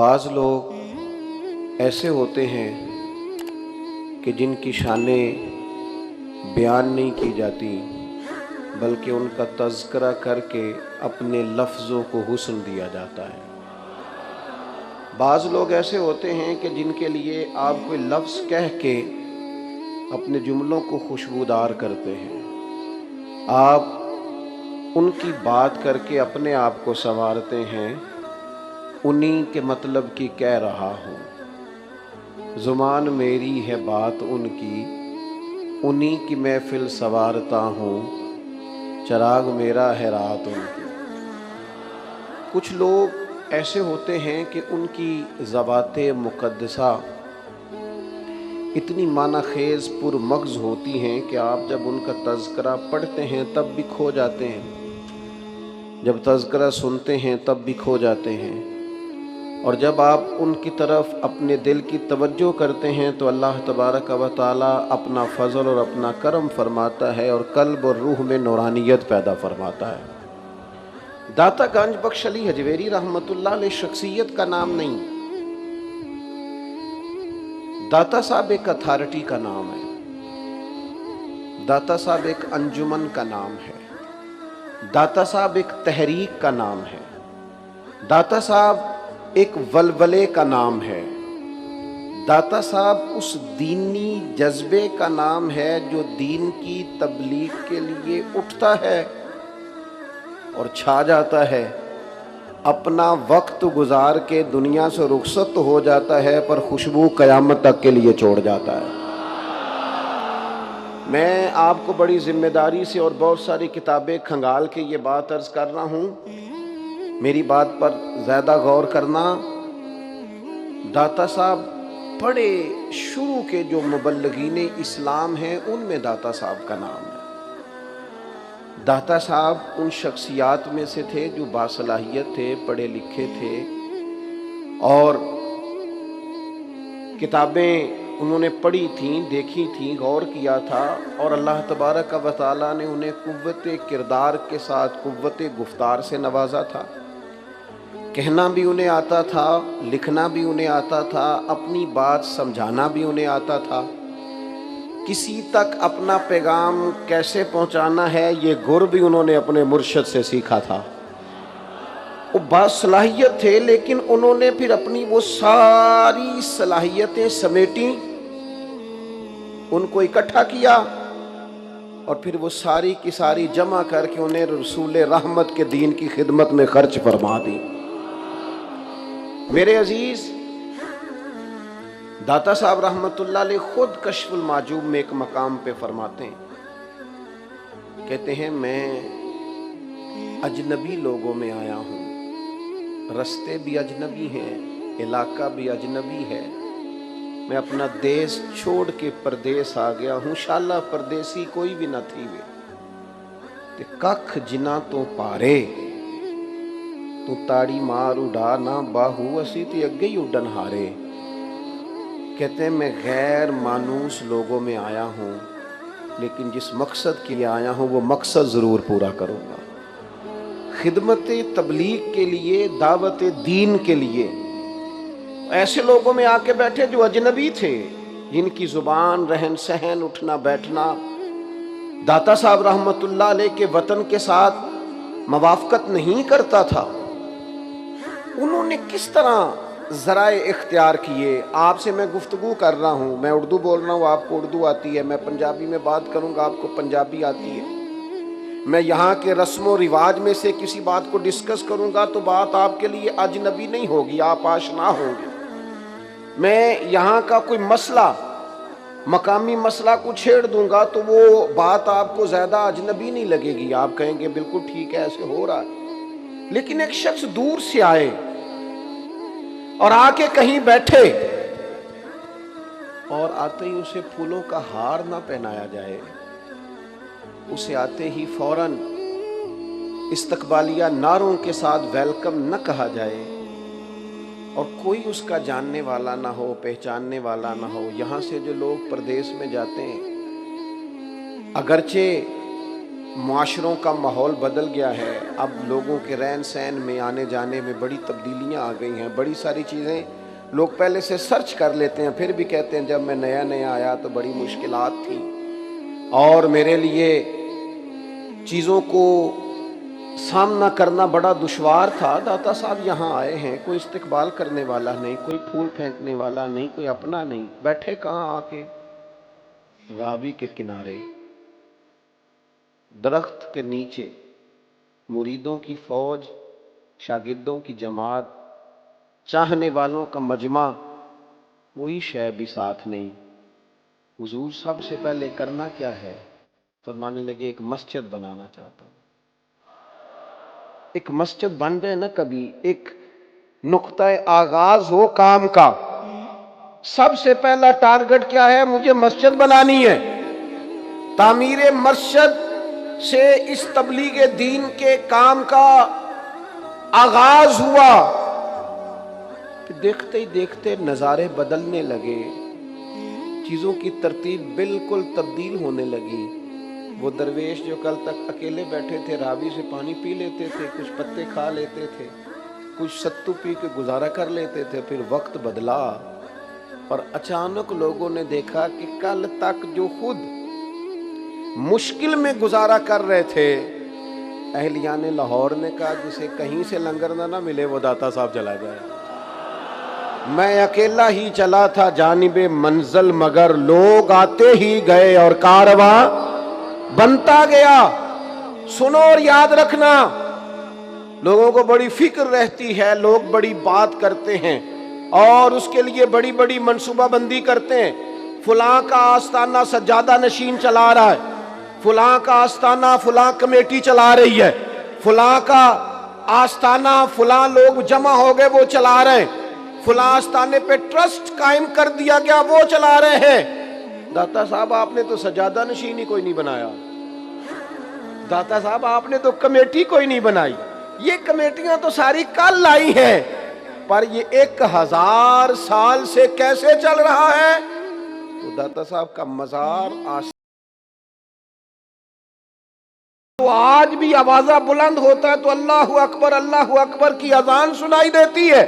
بعض لوگ ایسے ہوتے ہیں کہ جن کی شانیں بیان نہیں کی جاتی، بلکہ ان کا تذکرہ کر کے اپنے لفظوں کو حسن دیا جاتا ہے۔ بعض لوگ ایسے ہوتے ہیں کہ جن کے لیے آپ کوئی لفظ کہہ کے اپنے جملوں کو خوشبودار کرتے ہیں، آپ ان کی بات کر کے اپنے آپ کو سنوارتے ہیں، انہی کے مطلب کی کہہ رہا ہوں، زبان میری ہے بات ان کی، انہی کی محفل سنوارتا ہوں، چراغ میرا ہے رات ان کی۔ کچھ لوگ ایسے ہوتے ہیں کہ ان کی ذوات مقدسہ اتنی معنی خیز پر مغز ہوتی ہیں کہ آپ جب ان کا تذکرہ پڑھتے ہیں تب بھی کھو جاتے ہیں، جب تذکرہ سنتے ہیں تب بھی کھو جاتے ہیں، اور جب آپ ان کی طرف اپنے دل کی توجہ کرتے ہیں تو اللہ تبارک و تعالی اپنا فضل اور اپنا کرم فرماتا ہے اور قلب اور روح میں نورانیت پیدا فرماتا ہے۔ داتا گنج بخش علی حجویری رحمۃ اللہ علیہ شخصیت کا نام نہیں، داتا صاحب ایک اتھارٹی کا نام ہے، داتا صاحب ایک انجمن کا نام ہے، داتا صاحب ایک تحریک کا نام ہے، داتا صاحب ایک ولولے کا نام ہے، داتا صاحب اس دینی جذبے کا نام ہے جو دین کی تبلیغ کے لیے اٹھتا ہے اور چھا جاتا ہے، اپنا وقت گزار کے دنیا سے رخصت ہو جاتا ہے پر خوشبو قیامت تک کے لیے چھوڑ جاتا ہے۔ میں آپ کو بڑی ذمہ داری سے اور بہت ساری کتابیں کھنگال کے یہ بات عرض کر رہا ہوں، میری بات پر زیادہ غور کرنا۔ داتا صاحب بڑے شروع کے جو مبلغین اسلام ہیں ان میں داتا صاحب کا نام ہے۔ داتا صاحب ان شخصیات میں سے تھے جو باصلاحیت تھے، پڑھے لکھے تھے، اور کتابیں انہوں نے پڑھی تھیں، دیکھی تھیں، غور کیا تھا، اور اللہ تبارک و تعالیٰ نے انہیں قوت کردار کے ساتھ قوت گفتار سے نوازا تھا۔ کہنا بھی انہیں آتا تھا، لکھنا بھی انہیں آتا تھا، اپنی بات سمجھانا بھی انہیں آتا تھا، کسی تک اپنا پیغام کیسے پہنچانا ہے یہ گر بھی انہوں نے اپنے مرشد سے سیکھا تھا۔ وہ باصلاحیت تھے، لیکن انہوں نے پھر اپنی وہ ساری صلاحیتیں سمیٹیں، ان کو اکٹھا کیا، اور پھر وہ ساری کی ساری جمع کر کے انہیں رسول رحمت کے دین کی خدمت میں خرچ فرما دی۔ میرے عزیز، داتا صاحب رحمت اللہ علیہ خود کشف المعجوب میں ایک مقام پہ فرماتے ہیں، کہتے ہیں میں اجنبی لوگوں میں آیا ہوں، رستے بھی اجنبی ہیں، علاقہ بھی اجنبی ہے، میں اپنا دیس چھوڑ کے پردیس آ گیا ہوں، شالا پردیسی کوئی بھی نہ تھی وے تے ککھ جنا تو پارے تو تاڑی مار اڈا نہ باہو اسی تے اگے ہی اڈن ہارے۔ کہتے ہیں میں غیر مانوس لوگوں میں آیا ہوں، لیکن جس مقصد کے لیے آیا ہوں وہ مقصد ضرور پورا کروں گا۔ خدمت تبلیغ کے لیے، دعوت دین کے لیے ایسے لوگوں میں آ کے بیٹھے جو اجنبی تھے، جن کی زبان، رہن سہن، اٹھنا بیٹھنا داتا صاحب رحمت اللہ علیہ کے وطن کے ساتھ موافقت نہیں کرتا تھا۔ انہوں نے کس طرح ذرائع اختیار کیے؟ آپ سے میں گفتگو کر رہا ہوں، میں اردو بول رہا ہوں، آپ کو اردو آتی ہے، میں پنجابی میں بات کروں گا، آپ کو پنجابی آتی ہے، میں یہاں کے رسم و رواج میں سے کسی بات کو ڈسکس کروں گا تو بات آپ کے لیے اجنبی نہیں ہوگی، آپ آشنا ہوں گے۔ میں یہاں کا کوئی مسئلہ، مقامی مسئلہ کو چھیڑ دوں گا تو وہ بات آپ کو زیادہ اجنبی نہیں لگے گی، آپ کہیں گے بالکل ٹھیک ہے، ایسے ہو رہا ہے۔ لیکن ایک شخص دور سے آئے اور آ کے کہیں بیٹھے اور آتے ہی اسے پھولوں کا ہار نہ پہنایا جائے، اسے آتے ہی فوراً استقبالیہ نعروں کے ساتھ ویلکم نہ کہا جائے، اور کوئی اس کا جاننے والا نہ ہو، پہچاننے والا نہ ہو۔ یہاں سے جو لوگ پردیس میں جاتے ہیں، اگرچہ معاشروں کا ماحول بدل گیا ہے، اب لوگوں کے رہن سہن میں آنے جانے میں بڑی تبدیلیاں آ گئی ہیں، بڑی ساری چیزیں لوگ پہلے سے سرچ کر لیتے ہیں، پھر بھی کہتے ہیں جب میں نیا نیا آیا تو بڑی مشکلات تھیں اور میرے لیے چیزوں کو سامنا کرنا بڑا دشوار تھا۔ داتا صاحب یہاں آئے ہیں، کوئی استقبال کرنے والا نہیں، کوئی پھول پھینکنے والا نہیں، کوئی اپنا نہیں، بیٹھے کہاں آ کے؟ راوی کے کنارے، درخت کے نیچے، مریدوں کی فوج، شاگردوں کی جماعت، چاہنے والوں کا مجمع، کوئی شے بھی ساتھ نہیں۔ حضور سب سے پہلے کرنا کیا ہے؟ فرمانے لگے ایک مسجد بنانا چاہتا ہوں۔ ایک مسجد بن جائے نا کبھی، ایک نقطہ آغاز ہو کام کا، سب سے پہلا ٹارگٹ کیا ہے؟ مجھے مسجد بنانی ہے۔ تعمیر مسجد سے اس تبلیغ دین کے کام کا آغاز ہوا، دیکھتے ہی دیکھتے نظارے بدلنے لگے، چیزوں کی ترتیب بالکل تبدیل ہونے لگی۔ وہ درویش جو کل تک اکیلے بیٹھے تھے، راوی سے پانی پی لیتے تھے، کچھ پتے کھا لیتے تھے، کچھ ستو پی کے گزارا کر لیتے تھے، پھر وقت بدلا اور اچانک لوگوں نے دیکھا کہ کل تک جو خود مشکل میں گزارا کر رہے تھے، اہلیان لاہور نے کہا جسے کہیں سے لنگر نہ ملے وہ داتا صاحب چلا جائے۔ میں اکیلا ہی چلا تھا جانب منزل، مگر لوگ آتے ہی گئے اور کارواں بنتا گیا۔ سنو اور یاد رکھنا، لوگوں کو بڑی فکر رہتی ہے، لوگ بڑی بات کرتے ہیں اور اس کے لیے بڑی بڑی منصوبہ بندی کرتے ہیں۔ فلاں کا آستانہ سجادہ نشین چلا رہا ہے، فلاں کا آستانہ فلاں کمیٹی چلا رہی ہے، فلاں کا آستانہ فلاں لوگ جمع ہو گئے وہ چلا رہے ہیں، فلاں آستانے پہ ٹرسٹ قائم کر دیا گیا وہ چلا رہے ہیں۔ داتا صاحب آپ نے تو سجادہ نشین ہی کوئی نہیں بنایا، داتا صاحب آپ نے تو کمیٹی کوئی نہیں بنائی۔ یہ کمیٹیاں تو ساری کل آئی ہیں، پر یہ 1000 سال سے کیسے چل رہا ہے؟ تو داتا صاحب کا مزار تو آج بھی آوازہ بلند ہوتا ہے تو اللہ اکبر کی اذان سنائی دیتی ہے۔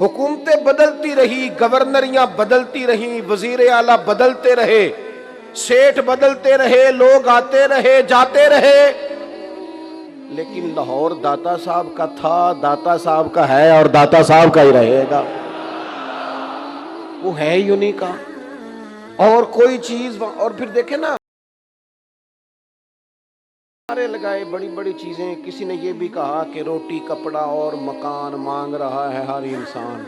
حکومتیں بدلتی رہی، گورنریاں بدلتی رہی، وزیر اعلیٰ بدلتے رہے، سیٹھ بدلتے رہے، لوگ آتے رہے جاتے رہے، لیکن لاہور داتا صاحب کا تھا، داتا صاحب کا ہے اور داتا صاحب کا ہی رہے گا۔ وہ ہے ہی انہیں کا، اور کوئی چیز۔ اور پھر دیکھیں نا، نعرے لگائے بڑی بڑی چیزیں، کسی نے یہ بھی کہا کہ روٹی کپڑا اور مکان مانگ رہا ہے ہر انسان،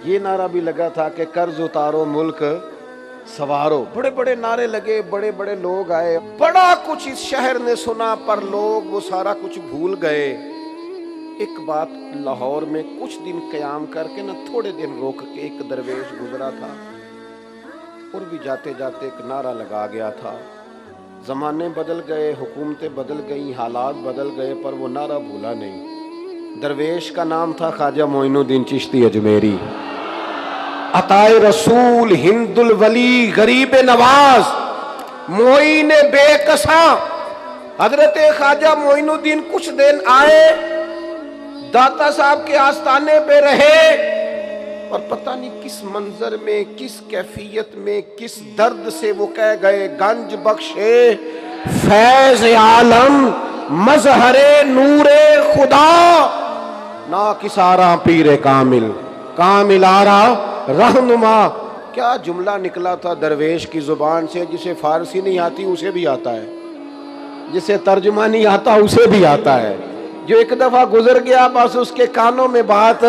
یہ نعرہ بھی لگا تھا کہ قرض اتارو ملک سوارو، بڑے بڑے نعرے لگے، بڑے بڑے لوگ آئے، بڑا کچھ اس شہر نے سنا، پر لوگ وہ سارا کچھ بھول گئے۔ ایک بات لاہور میں کچھ دن قیام کر کے نا، تھوڑے دن روک کے ایک درویش گزرا تھا اور بھی جاتے جاتے ایک نعرہ لگا گیا تھا۔ زمانے بدل گئے، حکومتیں بدل گئیں، حالات بدل گئے، پر وہ نعرہ بھولا نہیں۔ درویش کا نام تھا خواجہ معین الدین چشتی اجمیری، عطائے رسول، ہند الولی، غریب نواز، معین بے کساں۔ حضرت خواجہ معین الدین کچھ دن آئے، داتا صاحب کے آستانے پہ رہے، اور پتہ نہیں کس منظر میں، کس کیفیت میں، کس درد سے وہ کہہ گئے، گنج بخشے فیض عالم مظہر نور خدا، نا کسارا پیر کامل، کامل آرا رہنما۔ کیا جملہ نکلا تھا درویش کی زبان سے، جسے فارسی نہیں آتی اسے بھی آتا ہے، جسے ترجمہ نہیں آتا اسے بھی آتا ہے، جو ایک دفعہ گزر گیا بس اس کے کانوں میں بات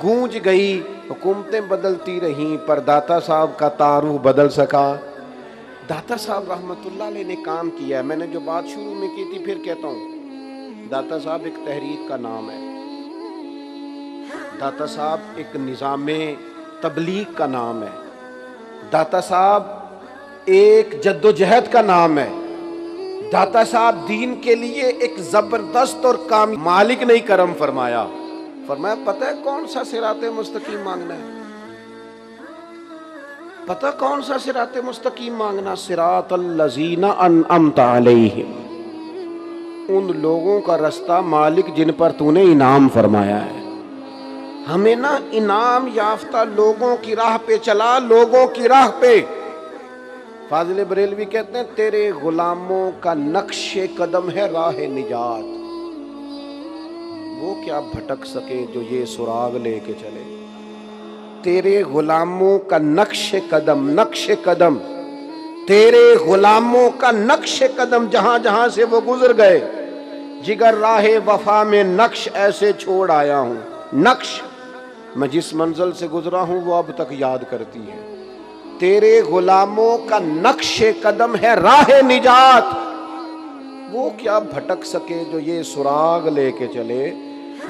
گونج گئی۔ حکومتیں بدلتی رہیں پر داتا صاحب کا تعارف بدل سکا؟ داتا صاحب رحمت اللہ علیہ نے کام کیا ہے۔ میں نے جو بات شروع میں کی تھی پھر کہتا ہوں، داتا صاحب ایک تحریک کا نام ہے، داتا صاحب ایک نظام تبلیغ کا نام ہے، داتا صاحب ایک جدوجہد کا نام ہے، داتا صاحب دین کے لیے ایک زبردست اور کام مالک نے کرم فرمایا۔ فرمایا پتہ ہے کون سا صراط مستقیم مانگنا ہے؟ پتہ کون سا صراط مستقیم مانگنا؟ صراط الذین انعمت علیہم، ان لوگوں کا رستہ مالک جن پر تو نے انعام فرمایا ہے۔ ہمیں نا انعام یافتہ لوگوں کی راہ پہ چلا، لوگوں کی راہ پہ۔ فاضل بریلوی کہتے ہیں تیرے غلاموں کا نقش قدم ہے راہ نجات، وہ کیا بھٹک سکے جو یہ سراغ لے کے چلے۔ تیرے غلاموں کا نقش قدم، تیرے غلاموں کا نقش قدم، جہاں جہاں سے وہ گزر گئے، جگر راہ وفا میں نقش ایسے چھوڑ آیا ہوں۔ نقش، میں جس منزل سے گزرا ہوں وہ اب تک یاد کرتی ہے۔ تیرے غلاموں کا نقش قدم ہے راہ نجات، وہ کیا بھٹک سکے جو یہ سراغ لے کے چلے۔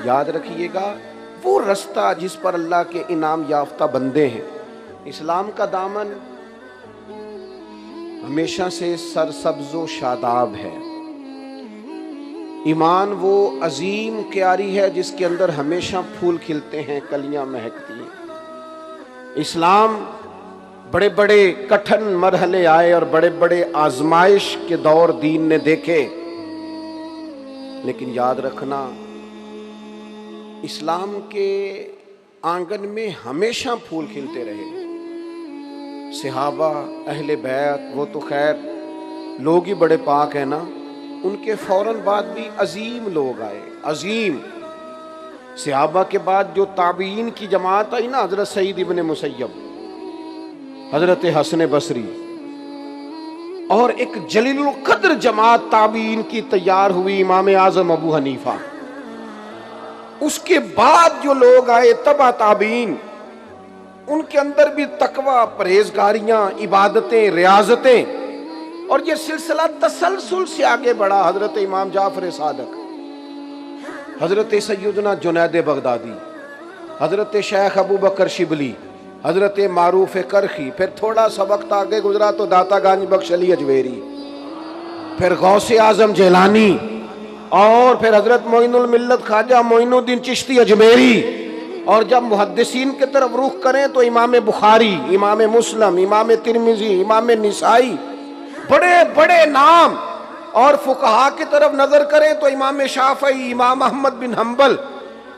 یاد رکھیے گا وہ رستہ جس پر اللہ کے انعام یافتہ بندے ہیں۔ اسلام کا دامن ہمیشہ سے سرسبز و شاداب ہے۔ ایمان وہ عظیم کیاری ہے جس کے اندر ہمیشہ پھول کھلتے ہیں، کلیاں مہکتی ہیں۔ اسلام بڑے بڑے کٹھن مرحلے آئے اور بڑے بڑے آزمائش کے دور دین نے دیکھے، لیکن یاد رکھنا اسلام کے آنگن میں ہمیشہ پھول کھلتے رہے۔ صحابہ، اہل بیت، وہ تو خیر لوگ ہی بڑے پاک ہیں نا، ان کے فوراً بعد بھی عظیم لوگ آئے، عظیم۔ صحابہ کے بعد جو تابعین کی جماعت آئی نا، حضرت سعید ابن مسیب، حضرت حسن بصری، اور ایک جلیل القدر جماعت تابعین کی تیار ہوئی، امام اعظم ابو حنیفہ۔ اس کے بعد جو لوگ آئے تبع تابعین، ان کے اندر بھی تقوی، پرہیزگاریاں، عبادتیں، ریاضتیں، اور یہ سلسلہ تسلسل سے آگے بڑھا۔ حضرت امام جعفر صادق، حضرت سیدنا جنید بغدادی، حضرت شیخ ابو بکر شبلی، حضرت معروف کرخی، پھر تھوڑا سا وقت آگے گزرا تو داتا گانج بخش علی اجویری، پھر غوث اعظم جیلانی، اور پھر حضرت معین الملت خواجہ معین الدین چشتی اجمیری۔ اور جب محدثین کی طرف رخ کریں تو امام بخاری، امام مسلم، امام ترمذی، امام نسائی، بڑے بڑے نام۔ اور فقہا کی طرف نظر کریں تو امام شافعی، امام احمد بن حنبل،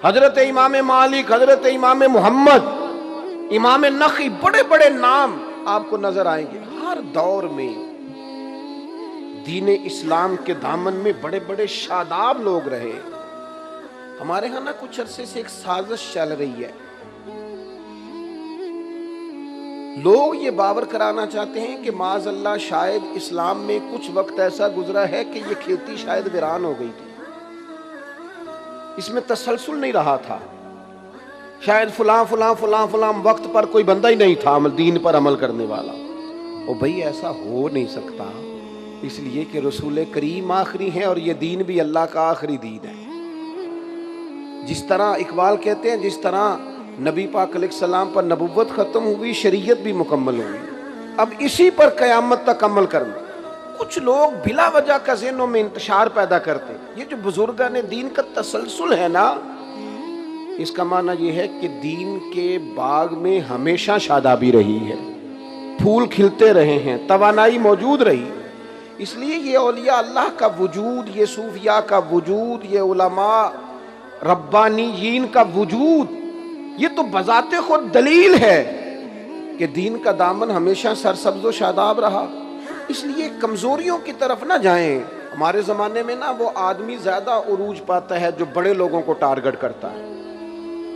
حضرت امام مالک، حضرت امام محمد، امام نخعی، بڑے بڑے نام آپ کو نظر آئیں گے۔ ہر دور میں دین اسلام کے دامن میں بڑے بڑے شاداب لوگ رہے۔ ہمارے ہاں نا کچھ عرصے سے ایک سازش چل رہی ہے، لوگ یہ باور کرانا چاہتے ہیں کہ معاذ اللہ شاید اسلام میں کچھ وقت ایسا گزرا ہے کہ یہ کھیتی شاید ویران ہو گئی تھی، اس میں تسلسل نہیں رہا تھا، شاید فلاں فلاں فلاں فلاں وقت پر کوئی بندہ ہی نہیں تھا دین پر عمل کرنے والا۔ او بھئی ایسا ہو نہیں سکتا، اس لیے کہ رسول کریم آخری ہیں اور یہ دین بھی اللہ کا آخری دین ہے۔ جس طرح اقبال کہتے ہیں جس طرح نبی پاک علیہ السلام پر نبوت ختم ہوئی، شریعت بھی مکمل ہوئی، اب اسی پر قیامت تک عمل کرنا۔ کچھ لوگ بلا وجہ کا ذہنوں میں انتشار پیدا کرتے ہیں۔ یہ جو بزرگان دین کا تسلسل ہے نا، اس کا معنی یہ ہے کہ دین کے باغ میں ہمیشہ شادابی رہی ہے، پھول کھلتے رہے ہیں، توانائی موجود رہی۔ اس لیے یہ اولیاء اللہ کا وجود، یہ صوفیاء کا وجود، یہ علماء ربانیین کا وجود، یہ تو بذات خود دلیل ہے کہ دین کا دامن ہمیشہ سرسبز و شاداب رہا۔ اس لیے کمزوریوں کی طرف نہ جائیں۔ ہمارے زمانے میں نا وہ آدمی زیادہ عروج پاتا ہے جو بڑے لوگوں کو ٹارگٹ کرتا ہے۔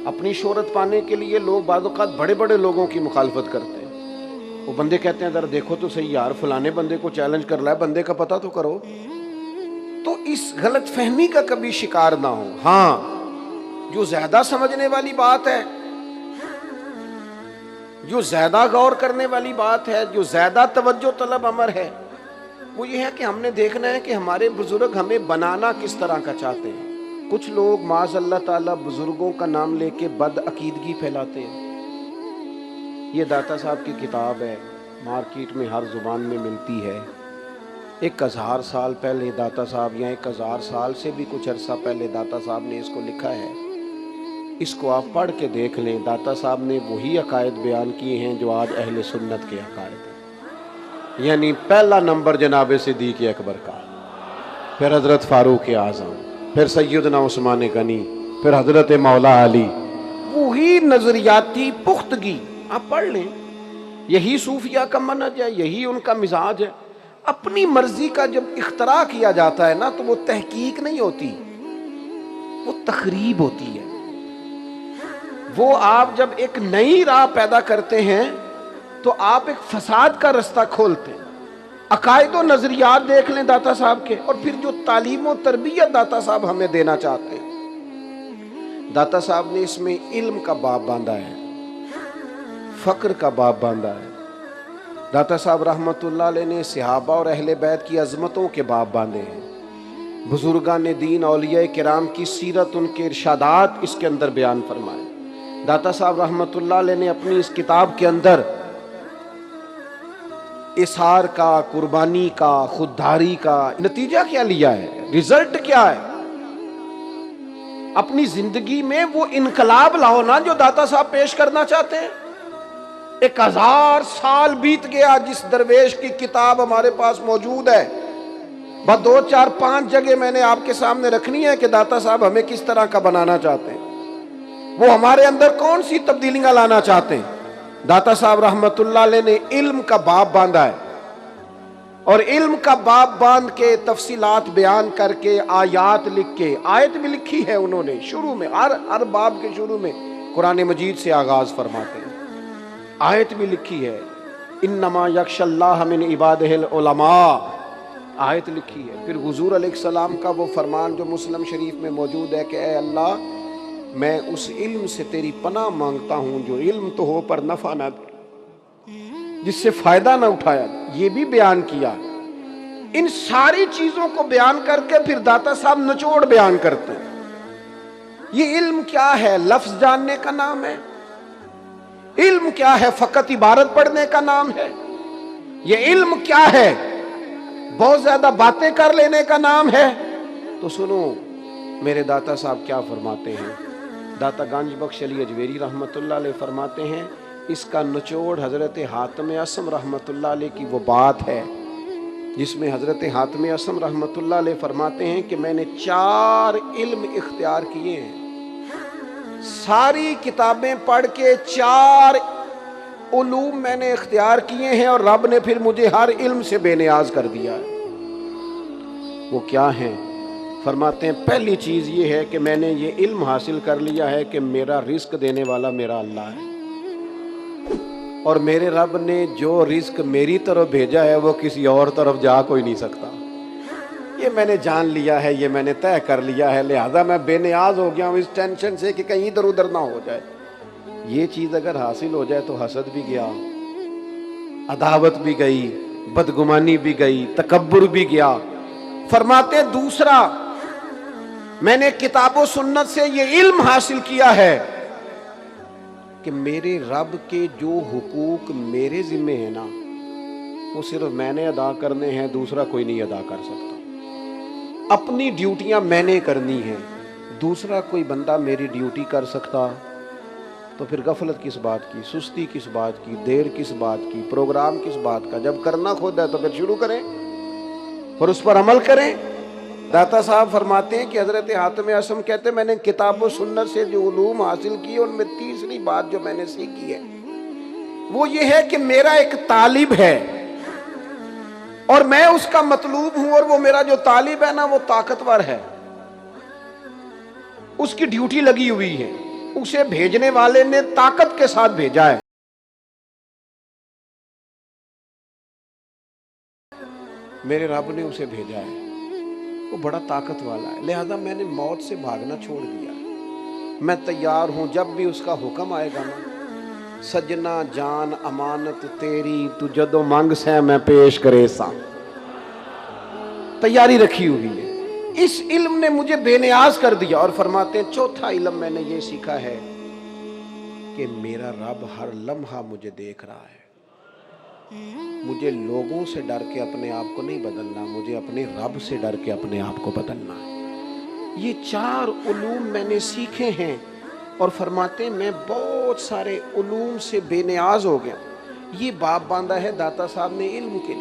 اپنی شہرت پانے کے لیے لوگ بعض اوقات بڑے بڑے لوگوں کی مخالفت کرتے ہیں۔ وہ بندے کہتے ہیں ذرا دیکھو تو صحیح یار، فلانے بندے کو چیلنج کر رہا ہے، بندے کا پتہ تو کرو۔ تو اس غلط فہمی کا کبھی شکار نہ ہو۔ ہاں، جو زیادہ سمجھنے والی بات ہے، جو زیادہ غور کرنے والی بات ہے، جو زیادہ توجہ طلب امر ہے، وہ یہ ہے کہ ہم نے دیکھنا ہے کہ ہمارے بزرگ ہمیں بنانا کس طرح کا چاہتے ہیں۔ کچھ لوگ معاذ اللہ تعالیٰ بزرگوں کا نام لے کے بد عقیدگی پھیلاتے ہیں۔ یہ داتا صاحب کی کتاب ہے، مارکیٹ میں ہر زبان میں ملتی ہے۔ 1000 سال پہلے داتا صاحب، یا 1000 سال سے بھی کچھ عرصہ پہلے داتا صاحب نے اس کو لکھا ہے۔ اس کو آپ پڑھ کے دیکھ لیں۔ داتا صاحب نے وہی عقائد بیان کیے ہیں جو آج اہل سنت کے عقائد ہیں، یعنی پہلا نمبر جناب صدیق اکبر کا، پھر حضرت فاروق اعظم، پھر سیدنا عثمان غنی، پھر حضرت مولا علی. وہی نظریاتی پختگی آپ پڑھ لیں. یہی صوفیہ کا منہج ہے، یہی ان کا مزاج ہے. اپنی مرضی کا جب اختراع کیا جاتا ہے نا تو وہ تحقیق نہیں ہوتی، وہ تخریب ہوتی ہے. وہ آپ جب ایک نئی راہ پیدا کرتے ہیں تو آپ ایک فساد کا رستہ کھولتے ہیں. عقائد و نظریات دیکھ لیں داتا صاحب کے، اور پھر جو تعلیم و تربیت داتا صاحب ہمیں دینا چاہتے ہیں. داتا صاحب نے اس میں علم کا باب باندھا ہے، فقر کا باب باندھا ہے. داتا صاحب رحمت اللہ علیہ نے صحابہ اور اہل بیت کی عظمتوں کے باب باندھے ہیں. بزرگان دین اولیاء کرام کی سیرت، ان کے ارشادات اس کے اندر بیان فرمائے. داتا صاحب رحمت اللہ علیہ نے اپنی اس کتاب کے اندر اثار کا، قربانی کا، خودداری کا نتیجہ کیا لیا ہے، رزلٹ کیا ہے. اپنی زندگی میں وہ انقلاب لاؤ نا جو داتا صاحب پیش کرنا چاہتے ہیں. 1000 سال بیت گیا جس درویش کی کتاب ہمارے پاس موجود ہے. بس 2 4 5 جگہ میں نے آپ کے سامنے رکھنی ہے کہ داتا صاحب ہمیں کس طرح کا بنانا چاہتے ہیں، وہ ہمارے اندر کون سی تبدیلیاں لانا چاہتے ہیں. داتا صاحب رحمت اللہ علیہ نے علم کا باب باندھا ہے، اور علم کا باب باندھ کے تفصیلات بیان کر کے آیات لکھ کے، آیت بھی لکھی ہے انہوں نے شروع میں، ہر باب کے شروع میں قرآن مجید سے آغاز فرماتے ہیں. آیت بھی لکھی ہے، انما یخشی اللہ من عبادہ العلماء، آیت لکھی ہے. پھر حضور علیہ السلام کا وہ فرمان جو مسلم شریف میں موجود ہے کہ اے اللہ میں اس علم سے تیری پناہ مانگتا ہوں جو علم تو ہو پر نفع نہ دے، جس سے فائدہ نہ اٹھایا. یہ بھی بیان کیا. ان ساری چیزوں کو بیان کر کے پھر داتا صاحب نچوڑ بیان کرتے ہیں. یہ علم کیا ہے؟ لفظ جاننے کا نام ہے. علم کیا ہے؟ فقط عبارت پڑھنے کا نام ہے. یہ علم کیا ہے؟ بہت زیادہ باتیں کر لینے کا نام ہے. تو سنو میرے داتا صاحب کیا فرماتے ہیں. داتا گنج بخش علی اجویری رحمت اللہ علیہ فرماتے ہیں اس کا نچوڑ حضرت حاتم اعصم رحمت اللہ علیہ کی وہ بات ہے جس میں حضرت حاتم اعصم رحمت اللہ علیہ فرماتے ہیں کہ میں نے 4 علم اختیار کیے ہیں. ساری کتابیں پڑھ کے 4 علوم میں نے اختیار کیے ہیں، اور رب نے پھر مجھے ہر علم سے بے نیاز کر دیا ہے. وہ کیا ہیں؟ فرماتے ہیں پہلی چیز یہ ہے کہ میں نے یہ علم حاصل کر لیا ہے کہ میرا رزق دینے والا میرا اللہ ہے، اور میرے رب نے جو رزق میری طرف بھیجا ہے وہ کسی اور طرف جا کوئی نہیں سکتا. یہ میں نے جان لیا ہے، یہ میں نے طے کر لیا ہے، لہذا میں بے نیاز ہو گیا ہوں اس ٹینشن سے کہ کہیں ادھر ادھر نہ ہو جائے. یہ چیز اگر حاصل ہو جائے تو حسد بھی گیا، عداوت بھی گئی، بدگمانی بھی گئی، تکبر بھی گیا. فرماتے ہیں دوسرا میں نے کتاب و سنت سے یہ علم حاصل کیا ہے کہ میرے رب کے جو حقوق میرے ذمہ ہیں نا وہ صرف میں نے ادا کرنے ہیں، دوسرا کوئی نہیں ادا کر سکتا. اپنی ڈیوٹیاں میں نے کرنی ہیں، دوسرا کوئی بندہ میری ڈیوٹی کر سکتا تو پھر غفلت کس بات کی، سستی کس بات کی، دیر کس بات کی، پروگرام کس بات کا. جب کرنا خود ہے تو پھر شروع کریں اور اس پر عمل کریں. داتا صاحب فرماتے ہیں کہ حضرت حاتم اعصم کہتے ہیں میں نے کتاب و سنت سے جو علوم حاصل کی ان میں تیسری بات جو میں نے سیکھی ہے وہ یہ ہے کہ میرا ایک طالب ہے اور میں اس کا مطلوب ہوں، اور وہ میرا جو طالب ہے نا وہ طاقتور ہے، اس کی ڈیوٹی لگی ہوئی ہے، اسے بھیجنے والے نے طاقت کے ساتھ بھیجا ہے. میرے رب نے اسے بھیجا ہے، وہ بڑا طاقت والا ہے، لہذا میں نے موت سے بھاگنا چھوڑ دیا. میں تیار ہوں جب بھی اس کا حکم آئے گا نا، سجنا جان امانت تیری تو جدو منگ سے میں پیش کرے سا. تیاری رکھی ہوئی ہے. اس علم نے مجھے بے نیاز کر دیا. اور فرماتے ہیں چوتھا علم میں نے یہ سیکھا ہے کہ میرا رب ہر لمحہ مجھے دیکھ رہا ہے. مجھے لوگوں سے ڈر کے اپنے آپ کو نہیں بدلنا، مجھے اپنے رب سے ڈر کے اپنے آپ کو بدلنا ہے. یہ 4 علوم میں نے سیکھے ہیں، اور فرماتے ہیں میں بہت سارے علوم سے بے نیاز ہو گیا. یہ باب باندھا ہے داتا صاحب نے علم کے لیے.